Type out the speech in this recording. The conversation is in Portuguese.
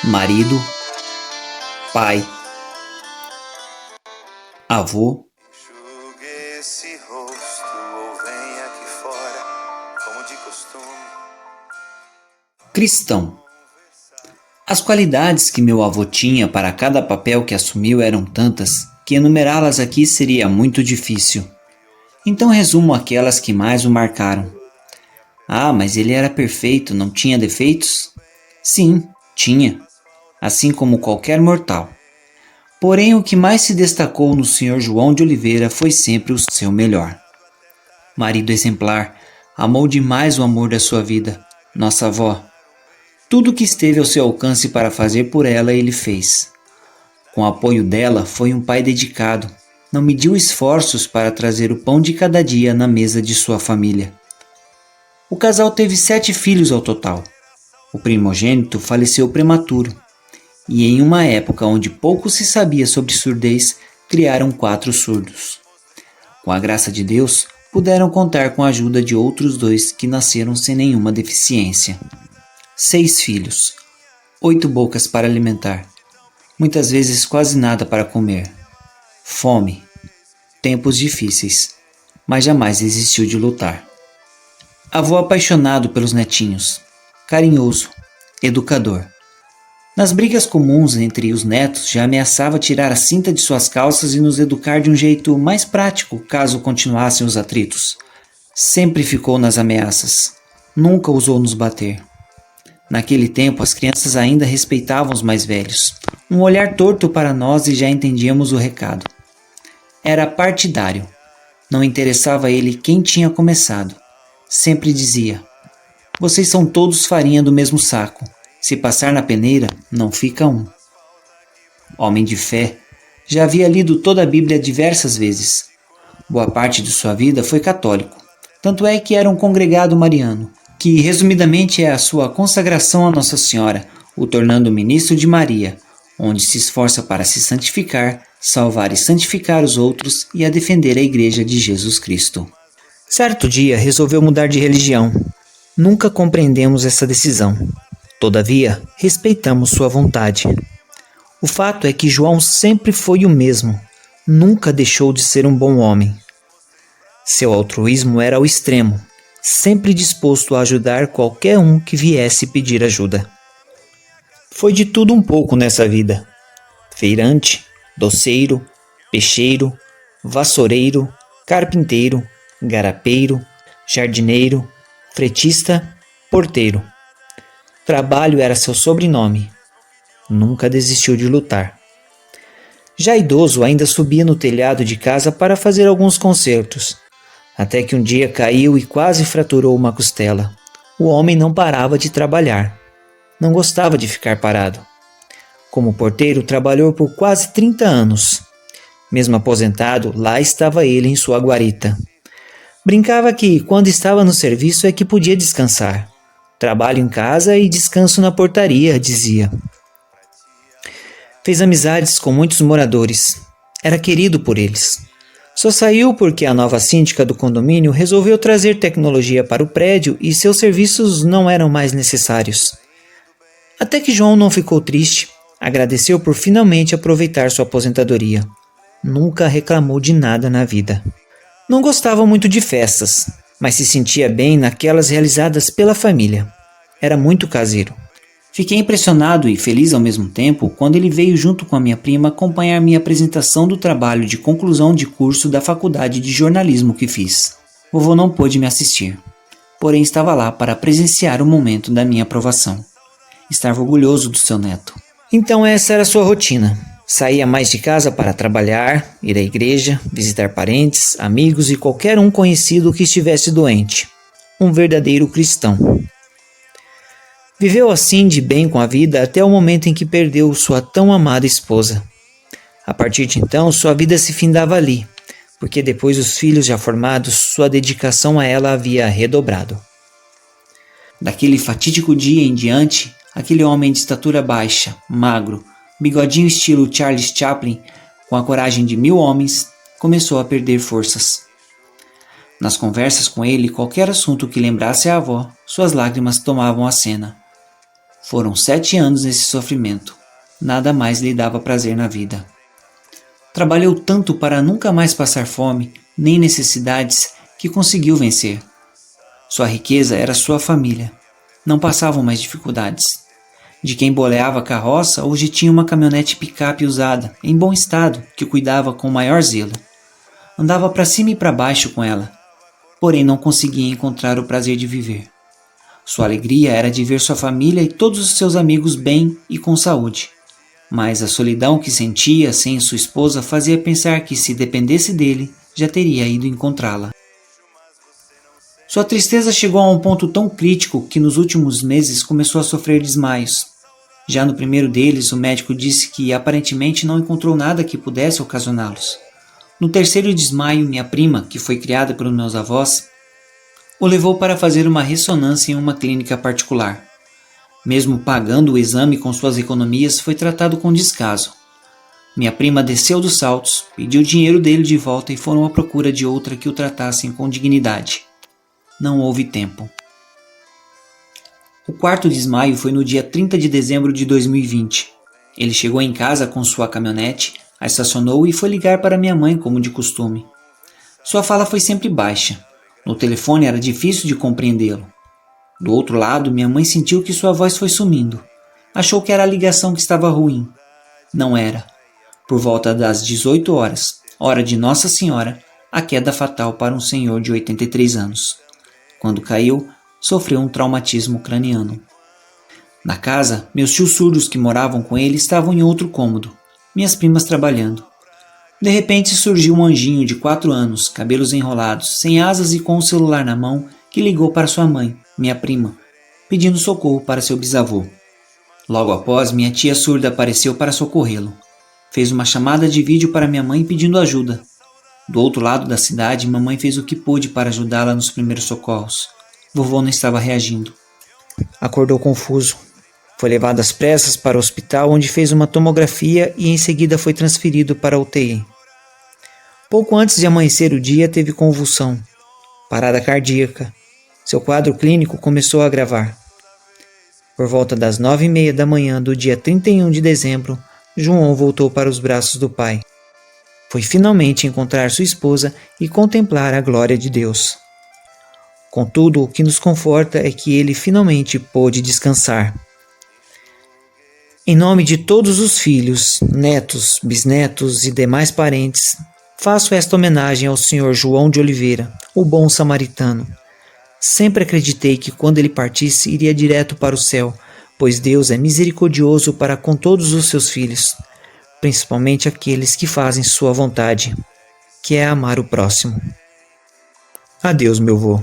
Marido, pai, avô, Enxugue esse rosto ou venha aqui fora, como de costume. cristão. As qualidades que meu avô tinha para cada papel que assumiu eram tantas que enumerá-las aqui seria muito difícil. Então resumo aquelas que mais o marcaram. Ah, mas ele era perfeito, não tinha defeitos? Sim, tinha, assim como qualquer mortal. Porém, o que mais se destacou no Sr. João de Oliveira foi sempre o seu melhor. Marido exemplar, amou demais o amor da sua vida, nossa avó. Tudo o que esteve ao seu alcance para fazer por ela, ele fez. Com o apoio dela, foi um pai dedicado. Não mediu esforços para trazer o pão de cada dia na mesa de sua família. O casal teve 7 filhos ao total. O primogênito faleceu prematuro. E em uma época onde pouco se sabia sobre surdez, criaram 4 surdos. Com a graça de Deus, puderam contar com a ajuda de outros 2 que nasceram sem nenhuma deficiência. 6 filhos, 8 bocas para alimentar, muitas vezes quase nada para comer. Fome, tempos difíceis, mas jamais desistiu de lutar. Avô apaixonado pelos netinhos, carinhoso, educador. Nas brigas comuns entre os netos, já ameaçava tirar a cinta de suas calças e nos educar de um jeito mais prático caso continuassem os atritos. Sempre ficou nas ameaças, nunca ousou nos bater. Naquele tempo, as crianças ainda respeitavam os mais velhos. Um olhar torto para nós e já entendíamos o recado. Era partidário. Não interessava a ele quem tinha começado. Sempre dizia: vocês são todos farinha do mesmo saco. Se passar na peneira, não fica um. Homem de fé, já havia lido toda a Bíblia diversas vezes. Boa parte de sua vida foi católico. Tanto é que era um congregado mariano, que resumidamente é a sua consagração a Nossa Senhora, o tornando ministro de Maria, onde se esforça para se santificar, salvar e santificar os outros e a defender a Igreja de Jesus Cristo. Certo dia resolveu mudar de religião. Nunca compreendemos essa decisão. Todavia, respeitamos sua vontade. O fato é que João sempre foi o mesmo, nunca deixou de ser um bom homem. Seu altruísmo era ao extremo, sempre disposto a ajudar qualquer um que viesse pedir ajuda. Foi de tudo um pouco nessa vida: feirante, doceiro, peixeiro, vassoureiro, carpinteiro, garapeiro, jardineiro, fretista, porteiro. Trabalho era seu sobrenome. Nunca desistiu de lutar. Já idoso, ainda subia no telhado de casa para fazer alguns concertos. Até que um dia caiu e quase fraturou uma costela. O homem não parava de trabalhar. Não gostava de ficar parado. Como porteiro, trabalhou por quase 30 anos. Mesmo aposentado, lá estava ele em sua guarita. Brincava que, quando estava no serviço, é que podia descansar. Trabalho em casa e descanso na portaria, dizia. Fez amizades com muitos moradores. Era querido por eles. Só saiu porque a nova síndica do condomínio resolveu trazer tecnologia para o prédio e seus serviços não eram mais necessários. Até que João não ficou triste, agradeceu por finalmente aproveitar sua aposentadoria. Nunca reclamou de nada na vida. Não gostava muito de festas, mas se sentia bem naquelas realizadas pela família. Era muito caseiro. Fiquei impressionado e feliz ao mesmo tempo quando ele veio junto com a minha prima acompanhar minha apresentação do trabalho de conclusão de curso da faculdade de jornalismo que fiz. Vovô não pôde me assistir, porém estava lá para presenciar o momento da minha aprovação. Estava orgulhoso do seu neto. Então essa era a sua rotina. Saía mais de casa para trabalhar, ir à igreja, visitar parentes, amigos e qualquer um conhecido que estivesse doente. Um verdadeiro cristão. Viveu assim de bem com a vida até o momento em que perdeu sua tão amada esposa. A partir de então, sua vida se findava ali, porque depois dos filhos já formados, sua dedicação a ela havia redobrado. Daquele fatídico dia em diante, aquele homem de estatura baixa, magro, bigodinho estilo Charles Chaplin, com a coragem de 1000 homens, começou a perder forças. Nas conversas com ele, qualquer assunto que lembrasse a avó, suas lágrimas tomavam a cena. Foram 7 anos nesse sofrimento. Nada mais lhe dava prazer na vida. Trabalhou tanto para nunca mais passar fome, nem necessidades, que conseguiu vencer. Sua riqueza era sua família. Não passavam mais dificuldades. De quem boleava a carroça, hoje tinha uma caminhonete picape usada, em bom estado, que cuidava com o maior zelo. Andava para cima e para baixo com ela, porém não conseguia encontrar o prazer de viver. Sua alegria era de ver sua família e todos os seus amigos bem e com saúde. Mas a solidão que sentia sem sua esposa fazia pensar que, se dependesse dele, já teria ido encontrá-la. Sua tristeza chegou a um ponto tão crítico que nos últimos meses começou a sofrer desmaios. Já no primeiro deles, o médico disse que aparentemente não encontrou nada que pudesse ocasioná-los. No terceiro desmaio, minha prima, que foi criada pelos meus avós, o levou para fazer uma ressonância em uma clínica particular. Mesmo pagando o exame com suas economias, foi tratado com descaso. Minha prima desceu dos saltos, pediu o dinheiro dele de volta e foram à procura de outra que o tratassem com dignidade. Não houve tempo. O quarto desmaio foi no dia 30 de dezembro de 2020. Ele chegou em casa com sua caminhonete, a estacionou e foi ligar para minha mãe como de costume. Sua fala foi sempre baixa. No telefone era difícil de compreendê-lo. Do outro lado, minha mãe sentiu que sua voz foi sumindo. Achou que era a ligação que estava ruim. Não era. Por volta das 18 horas, hora de Nossa Senhora, a queda fatal para um senhor de 83 anos. Quando caiu, sofreu um traumatismo craniano. Na casa, meus tios surdos que moravam com ele estavam em outro cômodo, minhas primas trabalhando. De repente surgiu um anjinho de 4 anos, cabelos enrolados, sem asas e com o celular na mão, que ligou para sua mãe, minha prima, pedindo socorro para seu bisavô. Logo após, minha tia surda apareceu para socorrê-lo. Fez uma chamada de vídeo para minha mãe pedindo ajuda. Do outro lado da cidade, mamãe fez o que pôde para ajudá-la nos primeiros socorros. Vovô não estava reagindo. Acordou confuso. Foi levado às pressas para o hospital, onde fez uma tomografia e em seguida foi transferido para a UTI. Pouco antes de amanhecer o dia, teve convulsão, parada cardíaca. Seu quadro clínico começou a agravar. Por volta das 9h30 da manhã do dia 31 de dezembro, João voltou para os braços do pai. Foi finalmente encontrar sua esposa e contemplar a glória de Deus. Contudo, o que nos conforta é que ele finalmente pôde descansar. Em nome de todos os filhos, netos, bisnetos e demais parentes, faço esta homenagem ao Sr. João de Oliveira, o bom samaritano. Sempre acreditei que quando ele partisse iria direto para o céu, pois Deus é misericordioso para com todos os seus filhos, principalmente aqueles que fazem sua vontade, que é amar o próximo. Adeus, meu vô.